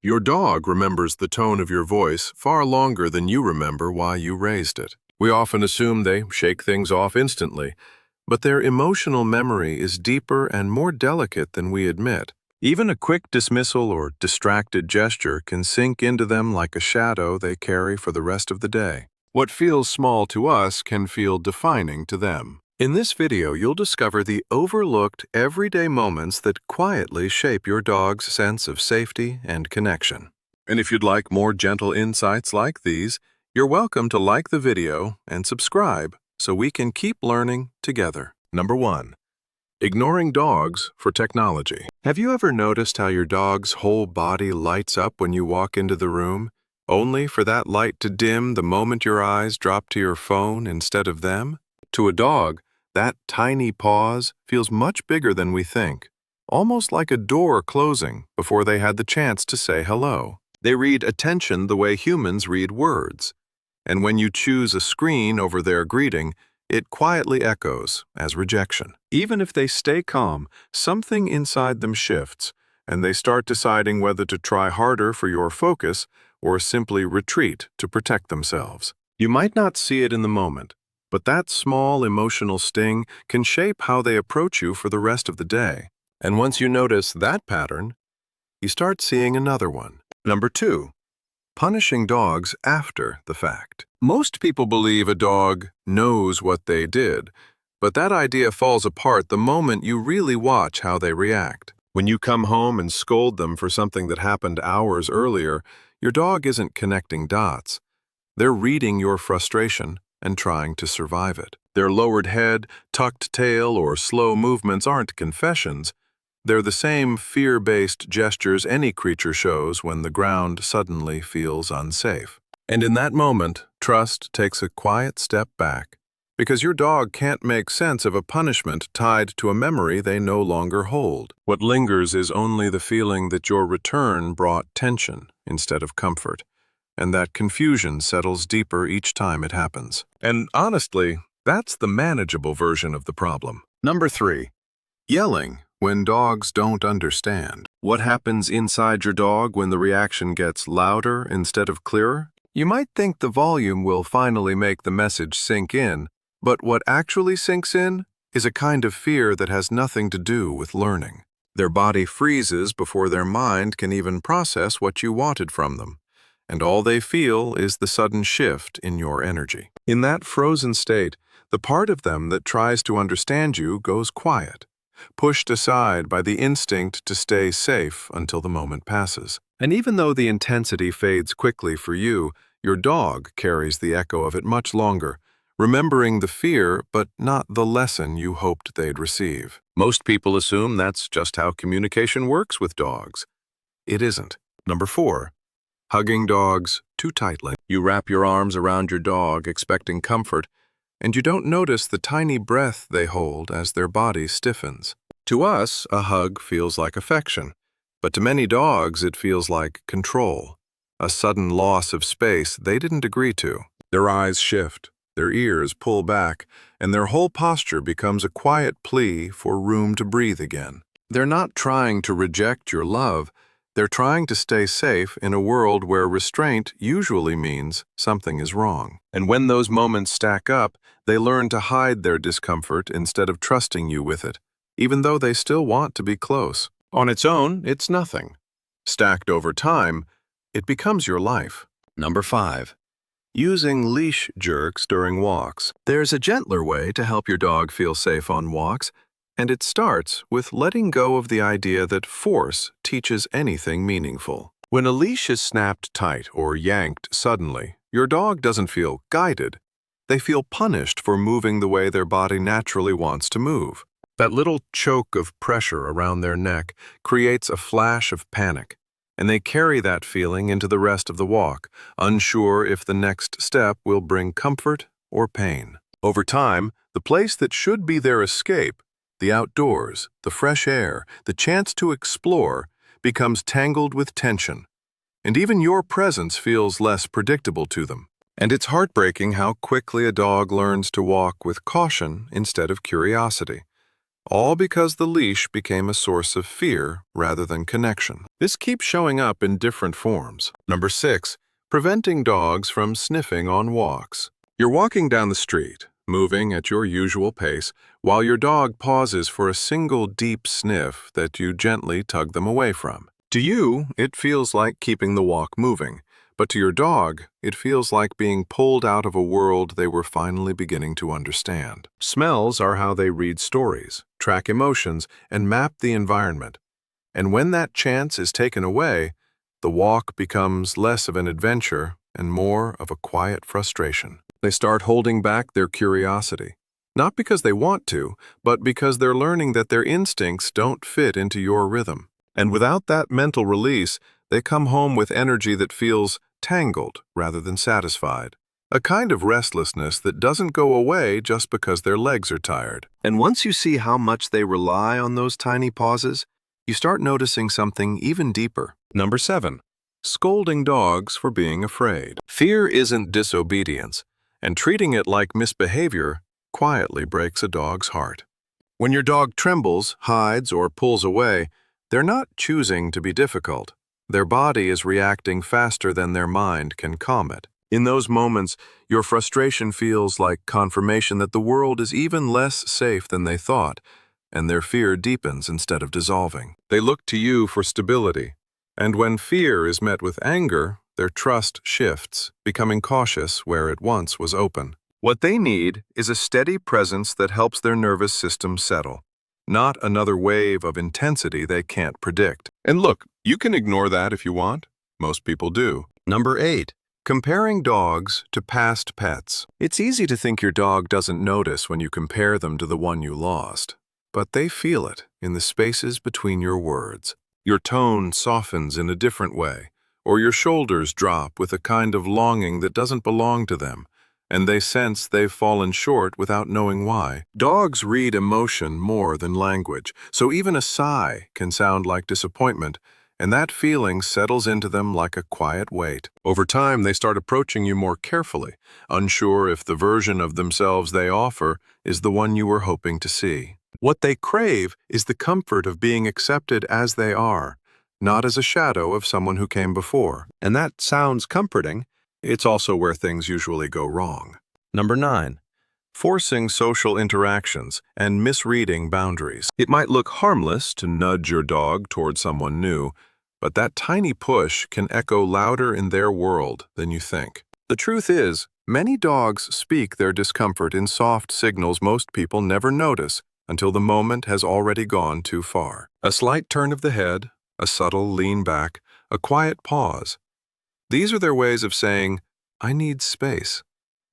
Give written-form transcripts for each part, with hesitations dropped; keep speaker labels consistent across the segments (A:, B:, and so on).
A: Your dog remembers the tone of your voice far longer than you remember why you raised it. We often assume they shake things off instantly, but their emotional memory is deeper and more delicate than we admit. Even a quick dismissal or distracted gesture can sink into them like a shadow they carry for the rest of the day. What feels small to us can feel defining to them. In this video, you'll discover the overlooked everyday moments that quietly shape your dog's sense of safety and connection. And if you'd like more gentle insights like these, you're welcome to like the video and subscribe so we can keep learning together. Number 1. Ignoring dogs for technology. Have you ever noticed how your dog's whole body lights up when you walk into the room, only for that light to dim the moment your eyes drop to your phone instead of them? To a dog, that tiny pause feels much bigger than we think, almost like a door closing before they had the chance to say hello. They read attention the way humans read words, and when you choose a screen over their greeting, it quietly echoes as rejection. Even if they stay calm, something inside them shifts, and they start deciding whether to try harder for your focus or simply retreat to protect themselves. You might not see it in the moment, but that small emotional sting can shape how they approach you for the rest of the day. And once you notice that pattern, you start seeing another one. Number 2. Punishing dogs after the fact. Most people believe a dog knows what they did, but that idea falls apart the moment you really watch how they react. When you come home and scold them for something that happened hours earlier, your dog isn't connecting dots. They're reading your frustration and trying to survive it. Their lowered head, tucked tail, or slow movements aren't confessions. They're the same fear-based gestures any creature shows when the ground suddenly feels unsafe. And in that moment, trust takes a quiet step back, because your dog can't make sense of a punishment tied to a memory they no longer hold. What lingers is only the feeling that your return brought tension instead of comfort, and that confusion settles deeper each time it happens. And honestly, that's the manageable version of the problem. Number 3. Yelling when dogs don't understand. What happens inside your dog when the reaction gets louder instead of clearer? You might think the volume will finally make the message sink in, but what actually sinks in is a kind of fear that has nothing to do with learning. Their body freezes before their mind can even process what you wanted from them, and all they feel is the sudden shift in your energy. In that frozen state, the part of them that tries to understand you goes quiet, pushed aside by the instinct to stay safe until the moment passes. And even though the intensity fades quickly for you, your dog carries the echo of it much longer, remembering the fear but not the lesson you hoped they'd receive. Most people assume that's just how communication works with dogs. It isn't. Number 4. Hugging dogs too tightly. You wrap your arms around your dog expecting comfort, and you don't notice the tiny breath they hold as their body stiffens. To us, a hug feels like affection, but to many dogs it feels like control, a sudden loss of space they didn't agree to. Their eyes shift, their ears pull back, and their whole posture becomes a quiet plea for room to breathe again. They're not trying to reject your love. They're trying to stay safe in a world where restraint usually means something is wrong. And when those moments stack up, they learn to hide their discomfort instead of trusting you with it, even though they still want to be close. On its own, it's nothing. Stacked over time, it becomes your life. Number 5. Using leash jerks during walks. There's a gentler way to help your dog feel safe on walks, and it starts with letting go of the idea that force teaches anything meaningful. When a leash is snapped tight or yanked suddenly, your dog doesn't feel guided. They feel punished for moving the way their body naturally wants to move. That little choke of pressure around their neck creates a flash of panic, and they carry that feeling into the rest of the walk, unsure if the next step will bring comfort or pain. Over time, the place that should be their escape, the outdoors, the fresh air, the chance to explore, becomes tangled with tension, and even your presence feels less predictable to them. And it's heartbreaking how quickly a dog learns to walk with caution instead of curiosity. all because the leash became a source of fear rather than connection. This keeps showing up in different forms. Number 6, preventing dogs from sniffing on walks. You're walking down the street, moving at your usual pace, while your dog pauses for a single deep sniff that you gently tug them away from. To you, it feels like keeping the walk moving, but to your dog, it feels like being pulled out of a world they were finally beginning to understand. Smells are how they read stories, track emotions, and map the environment. And when that chance is taken away, the walk becomes less of an adventure and more of a quiet frustration. They start holding back their curiosity, not because they want to, but because they're learning that their instincts don't fit into your rhythm. And without that mental release, they come home with energy that feels tangled rather than satisfied. A kind of restlessness that doesn't go away just because their legs are tired. And once you see how much they rely on those tiny pauses, you start noticing something even deeper. Number 7, scolding dogs for being afraid. Fear isn't disobedience, and treating it like misbehavior quietly breaks a dog's heart. When your dog trembles, hides, or pulls away, they're not choosing to be difficult. Their body is reacting faster than their mind can calm it. In those moments, your frustration feels like confirmation that the world is even less safe than they thought, and their fear deepens instead of dissolving. They look to you for stability, and when fear is met with anger, their trust shifts, becoming cautious where it once was open. What they need is a steady presence that helps their nervous system settle, not another wave of intensity they can't predict. And look, you can ignore that if you want. Most people do. Number 8, comparing dogs to past pets. It's easy to think your dog doesn't notice when you compare them to the one you lost, but they feel it in the spaces between your words. Your tone softens in a different way, or your shoulders drop with a kind of longing that doesn't belong to them, and they sense they've fallen short without knowing why. Dogs read emotion more than language, so even a sigh can sound like disappointment, and that feeling settles into them like a quiet weight. Over time, they start approaching you more carefully, unsure if the version of themselves they offer is the one you were hoping to see. What they crave is the comfort of being accepted as they are, not as a shadow of someone who came before. And that sounds comforting. It's also where things usually go wrong. Number 9, forcing social interactions and misreading boundaries. It might look harmless to nudge your dog toward someone new, but that tiny push can echo louder in their world than you think. The truth is, many dogs speak their discomfort in soft signals most people never notice until the moment has already gone too far. A slight turn of the head, a subtle lean back, a quiet pause. These are their ways of saying, "I need space,"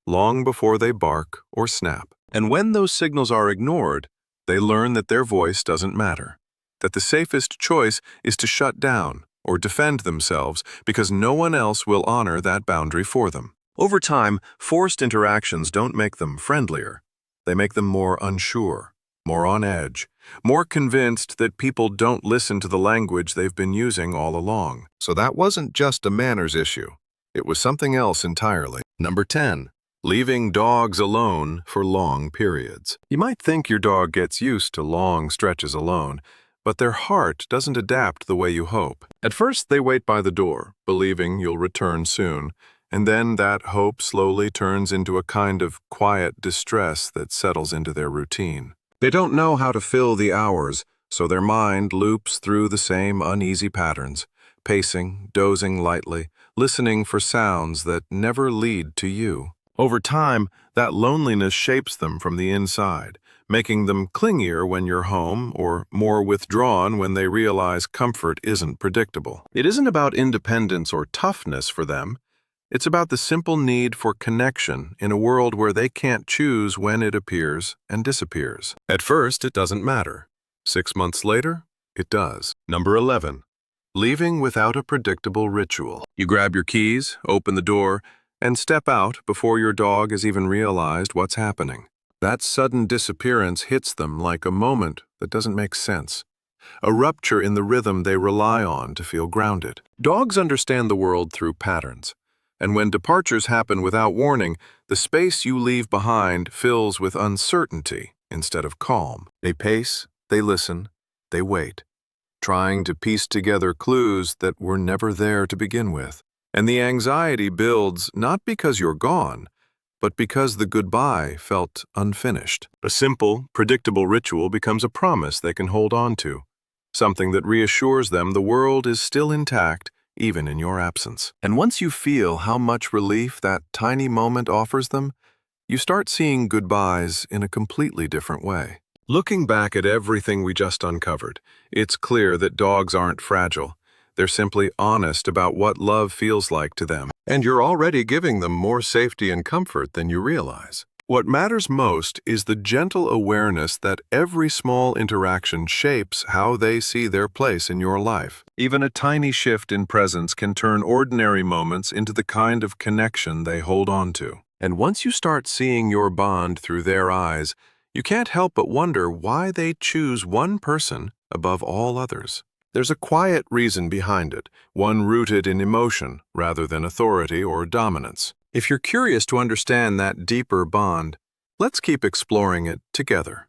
A: long before they bark or snap. And when those signals are ignored, they learn that their voice doesn't matter, that the safest choice is to shut down or defend themselves because no one else will honor that boundary for them. Over time, forced interactions don't make them friendlier. They make them more unsure, more on edge, more convinced that people don't listen to the language they've been using all along. So that wasn't just a manners issue. It was something else entirely. Number 10, leaving dogs alone for long periods. You might think your dog gets used to long stretches alone, but their heart doesn't adapt the way you hope. At first, they wait by the door, believing you'll return soon, and then that hope slowly turns into a kind of quiet distress that settles into their routine. They don't know how to fill the hours, so their mind loops through the same uneasy patterns, pacing, dozing lightly, listening for sounds that never lead to you. Over time, that loneliness shapes them from the inside, making them clingier when you're home or more withdrawn when they realize comfort isn't predictable. It isn't about independence or toughness for them. It's about the simple need for connection in a world where they can't choose when it appears and disappears. At first, it doesn't matter. 6 months later, it does. Number 11, leaving without a predictable ritual. You grab your keys, open the door, and step out before your dog has even realized what's happening. That sudden disappearance hits them like a moment that doesn't make sense, a rupture in the rhythm they rely on to feel grounded. Dogs understand the world through patterns. And when departures happen without warning, the space you leave behind fills with uncertainty instead of calm. They pace, they listen, they wait, trying to piece together clues that were never there to begin with. And the anxiety builds not because you're gone, but because the goodbye felt unfinished. A simple, predictable ritual becomes a promise they can hold on to, something that reassures them the world is still intact even in your absence. And once you feel how much relief that tiny moment offers them, you start seeing goodbyes in a completely different way. Looking back at everything we just uncovered, it's clear that dogs aren't fragile. They're simply honest about what love feels like to them. And you're already giving them more safety and comfort than you realize. What matters most is the gentle awareness that every small interaction shapes how they see their place in your life. Even a tiny shift in presence can turn ordinary moments into the kind of connection they hold on to. And once you start seeing your bond through their eyes, you can't help but wonder why they choose one person above all others. There's a quiet reason behind it, one rooted in emotion rather than authority or dominance. If you're curious to understand that deeper bond, let's keep exploring it together.